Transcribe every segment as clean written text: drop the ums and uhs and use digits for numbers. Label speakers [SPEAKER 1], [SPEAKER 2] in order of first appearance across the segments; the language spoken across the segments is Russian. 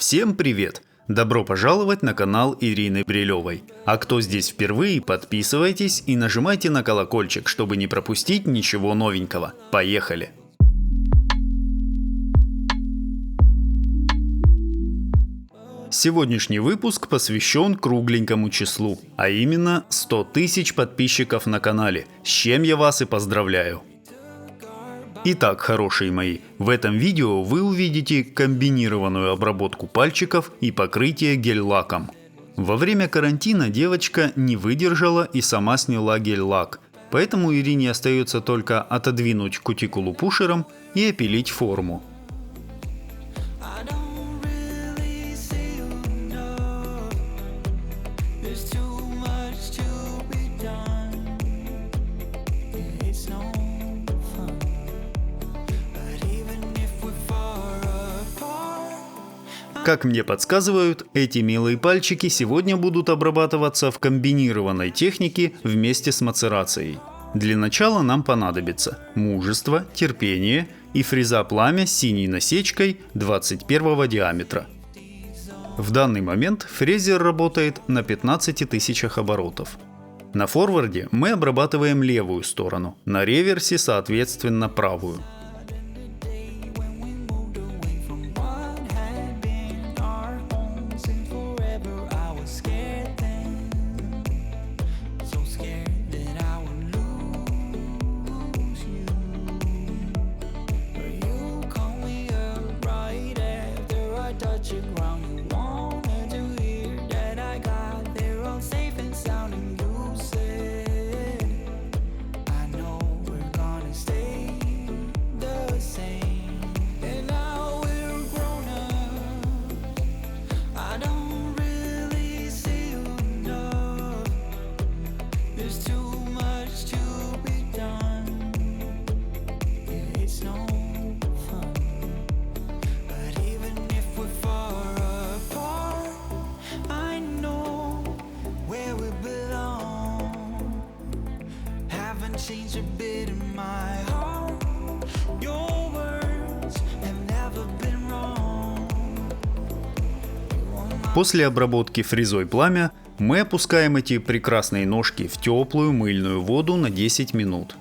[SPEAKER 1] Всем привет! Добро пожаловать на канал Ирины Брилевой. А кто здесь впервые, подписывайтесь и нажимайте на колокольчик, чтобы не пропустить ничего новенького. Поехали! Сегодняшний выпуск посвящен кругленькому числу, а именно 100 тысяч подписчиков на канале, с чем я вас и поздравляю. Итак, хорошие мои, в этом видео вы увидите комбинированную обработку пальчиков и покрытие гель-лаком. Во время карантина девочка не выдержала и сама сняла гель-лак, поэтому Ирине остается только отодвинуть кутикулу пушером и опилить форму. Как мне подсказывают, эти милые пальчики сегодня будут обрабатываться в комбинированной технике вместе с мацерацией. Для начала нам понадобится мужество, терпение и фреза пламя с синей насечкой 21 диаметра. В данный момент фрезер работает на 15 тысячах оборотов. На форварде мы обрабатываем левую сторону, на реверсе соответственно правую. После обработки фрезой пламя мы опускаем эти прекрасные ножки в теплую мыльную воду на 10 минут.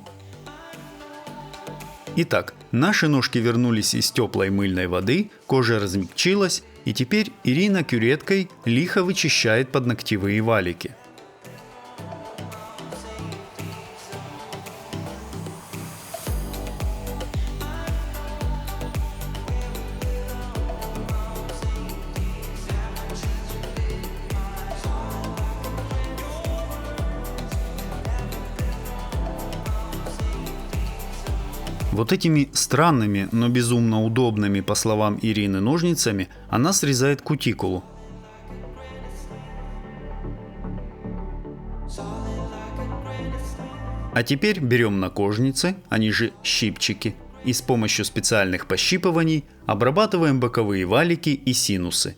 [SPEAKER 1] Итак, наши ножки вернулись из теплой мыльной воды, кожа размягчилась, и теперь Ирина кюреткой лихо вычищает подногтевые валики. Вот этими странными, но безумно удобными, по словам Ирины, ножницами она срезает кутикулу. А теперь берем накожницы, они же щипчики, и с помощью специальных пощипываний обрабатываем боковые валики и синусы.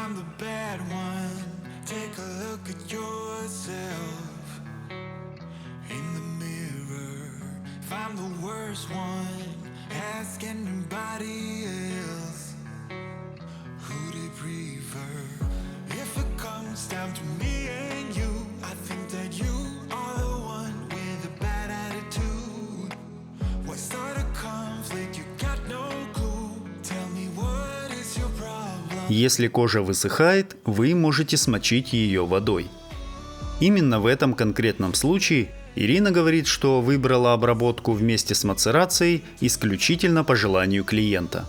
[SPEAKER 2] I'm the bad one. Take a look at yourself in the mirror. If I'm the worst one, ask anybody else who they prefer. If it comes down to me and you, I think that you are the one with a bad attitude. What started conflict? You got no clue. Tell me what is your problem?
[SPEAKER 1] Если кожа высыхает, вы можете смочить ее водой. Именно в этом конкретном случае Ирина говорит, что выбрала обработку вместе с мацерацией исключительно по желанию клиента.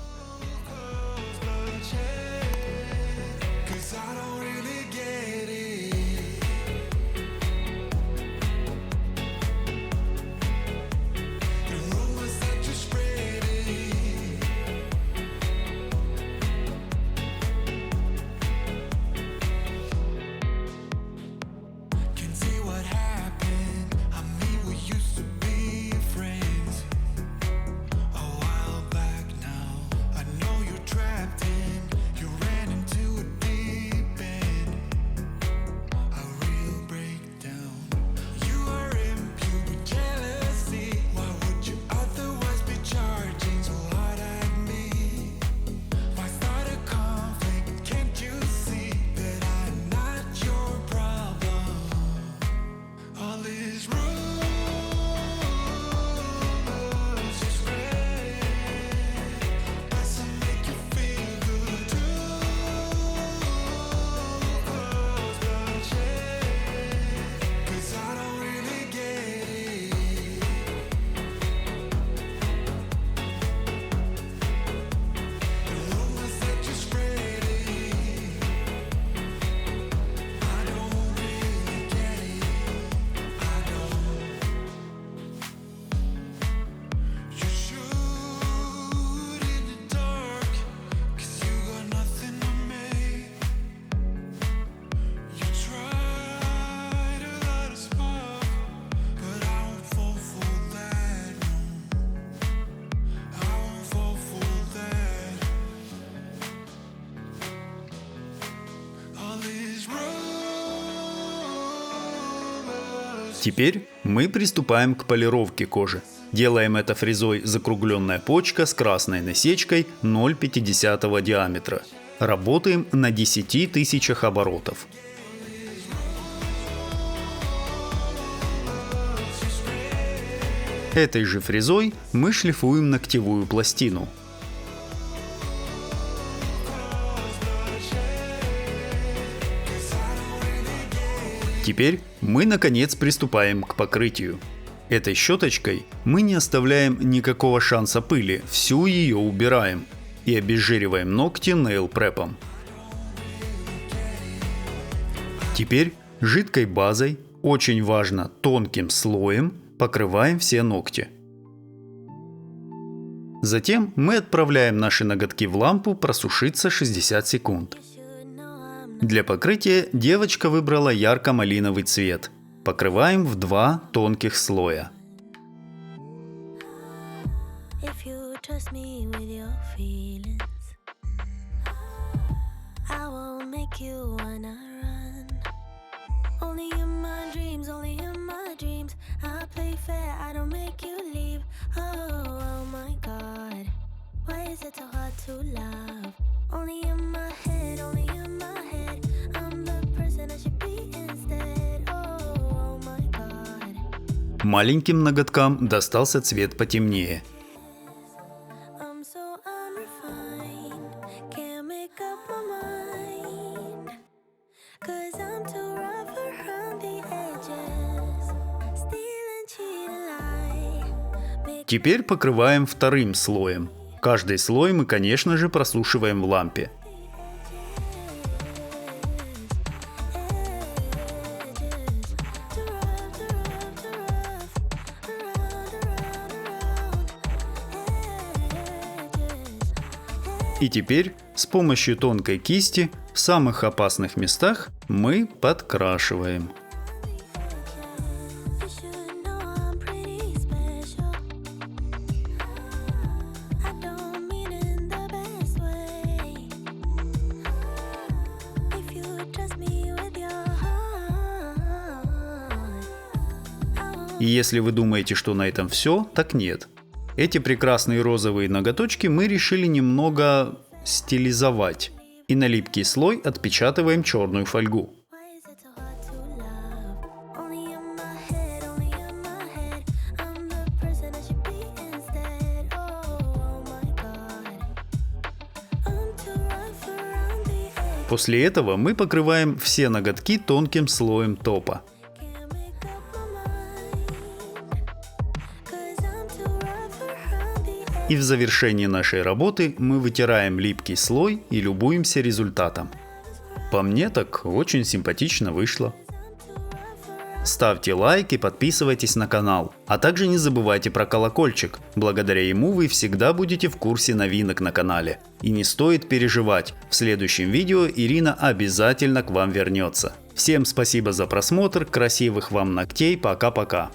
[SPEAKER 2] A while back now.
[SPEAKER 1] Теперь мы приступаем к полировке кожи. Делаем это фрезой закругленная почка с красной насечкой 0,5 диаметра. Работаем на 10 тысячах оборотов. Этой же фрезой мы шлифуем ногтевую пластину. Теперь мы наконец приступаем к покрытию. Этой щеточкой мы не оставляем никакого шанса пыли, всю ее убираем и обезжириваем ногти нейл-препом. Теперь жидкой базой, очень важно тонким слоем, покрываем все ногти. Затем мы отправляем наши ноготки в лампу просушиться 60 секунд. Для покрытия девочка выбрала ярко-малиновый цвет. Покрываем в 2 тонких слоя. Маленьким ноготкам достался цвет потемнее. Теперь покрываем вторым слоем. Каждый слой мы, конечно же, просушиваем в лампе. И теперь с помощью тонкой кисти в самых опасных местах мы подкрашиваем. И если вы думаете, что на этом все, так нет. Эти прекрасные розовые ноготочки мы решили немного стилизовать. И на липкий слой отпечатываем черную фольгу. После этого мы покрываем все ноготки тонким слоем топа. И в завершении нашей работы мы вытираем липкий слой и любуемся результатом. По мне так очень симпатично вышло. Ставьте лайк и подписывайтесь на канал. А также не забывайте про колокольчик. Благодаря ему вы всегда будете в курсе новинок на канале. И не стоит переживать, в следующем видео Ирина обязательно к вам вернется. Всем спасибо за просмотр, красивых вам ногтей, пока-пока.